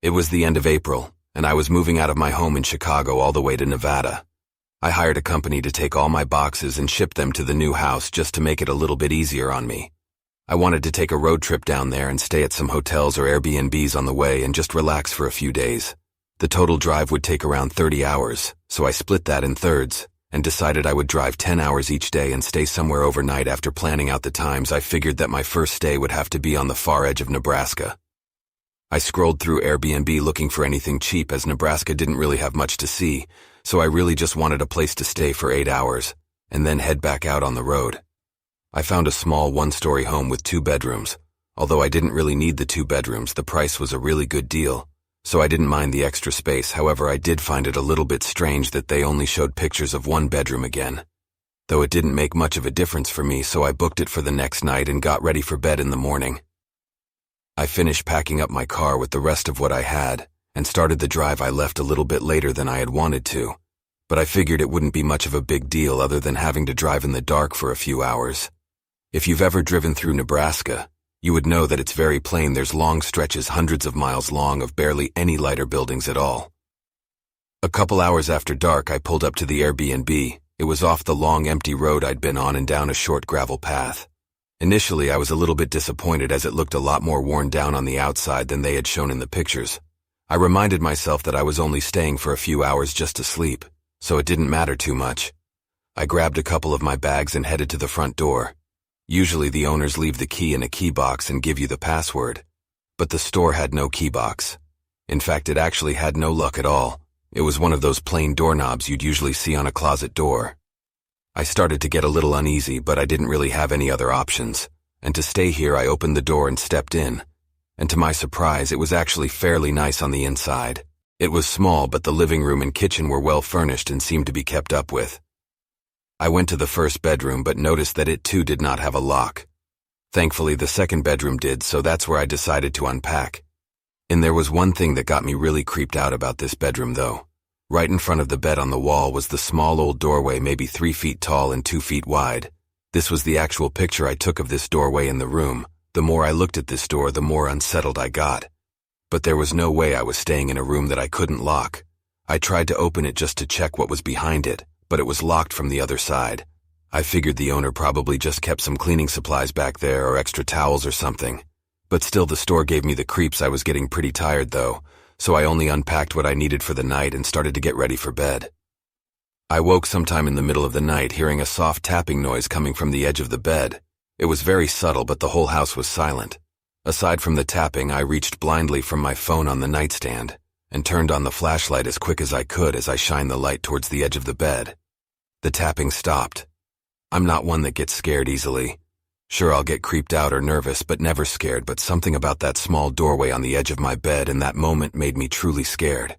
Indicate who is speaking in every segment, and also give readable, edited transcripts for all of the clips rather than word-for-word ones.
Speaker 1: It was the end of April, and I was moving out of my home in Chicago all the way to Nevada. I hired a company to take all my boxes and ship them to the new house just to make it a little bit easier on me. I wanted to take a road trip down there and stay at some hotels or Airbnbs on the way and just relax for a few days. The total drive would take around 30 hours, so I split that in thirds and decided I would drive 10 hours each day and stay somewhere overnight. After planning out the times, I figured that my first stay would have to be on the far edge of Nebraska. I scrolled through Airbnb looking for anything cheap as Nebraska didn't really have much to see, so I really just wanted a place to stay for 8 hours and then head back out on the road. I found a small one-story home with 2 bedrooms. Although I didn't really need the 2 bedrooms, the price was a really good deal, so I didn't mind the extra space. However, I did find it a little bit strange that they only showed pictures of 1 bedroom again. Though it didn't make much of a difference for me, so I booked it for the next night and got ready for bed in the morning. I finished packing up my car with the rest of what I had and started the drive. I left a little bit later than I had wanted to, but I figured it wouldn't be much of a big deal other than having to drive in the dark for a few hours. If you've ever driven through Nebraska, you would know that it's very plain. There's long stretches hundreds of miles long of barely any light or buildings at all. A couple hours after dark, I pulled up to the Airbnb. It was off the long empty road I'd been on and down a short gravel path. Initially, I was a little bit disappointed as it looked a lot more worn down on the outside than they had shown in the pictures. I reminded myself that I was only staying for a few hours just to sleep, so it didn't matter too much. I grabbed a couple of my bags and headed to the front door. Usually the owners leave the key in a key box and give you the password, but the store had no key box. In fact, it actually had no luck at all. It was one of those plain doorknobs you'd usually see on a closet door. I started to get a little uneasy, but I didn't really have any other options, and to stay here I opened the door and stepped in. And to my surprise, it was actually fairly nice on the inside. It was small, but the living room and kitchen were well furnished and seemed to be kept up with. I went to the first bedroom but noticed that it too did not have a lock. Thankfully, the second bedroom did, so that's where I decided to unpack. And there was one thing that got me really creeped out about this bedroom though. Right in front of the bed on the wall was the small old doorway, maybe 3 feet tall and 2 feet wide. This was the actual picture I took of this doorway in the room. The more I looked at this door, the more unsettled I got. But there was no way I was staying in a room that I couldn't lock. I tried to open it just to check what was behind it, but it was locked from the other side. I figured the owner probably just kept some cleaning supplies back there or extra towels or something. But still, the store gave me the creeps. I was getting pretty tired though, so I only unpacked what I needed for the night and started to get ready for bed. I woke sometime in the middle of the night hearing a soft tapping noise coming from the edge of the bed. It was very subtle, but the whole house was silent. Aside from the tapping, I reached blindly from my phone on the nightstand and turned on the flashlight as quick as I could as I shined the light towards the edge of the bed. The tapping stopped. I'm not one that gets scared easily. Sure, I'll get creeped out or nervous, but never scared, but something about that small doorway on the edge of my bed in that moment made me truly scared.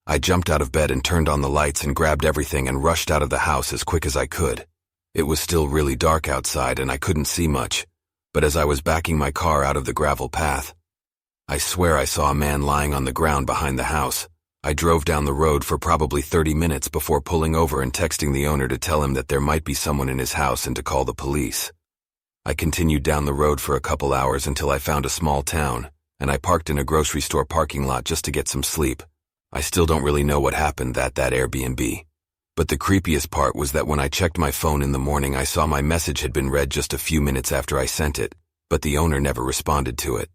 Speaker 1: I jumped out of bed and turned on the lights and grabbed everything and rushed out of the house as quick as I could. It was still really dark outside and I couldn't see much, but as I was backing my car out of the gravel path, I swear I saw a man lying on the ground behind the house. I drove down the road for probably 30 minutes before pulling over and texting the owner to tell him that there might be someone in his house and to call the police. I continued down the road for a couple hours until I found a small town, and I parked in a grocery store parking lot just to get some sleep. I still don't really know what happened at that Airbnb. But the creepiest part was that when I checked my phone in the morning, I saw my message had been read just a few minutes after I sent it, but the owner never responded to it.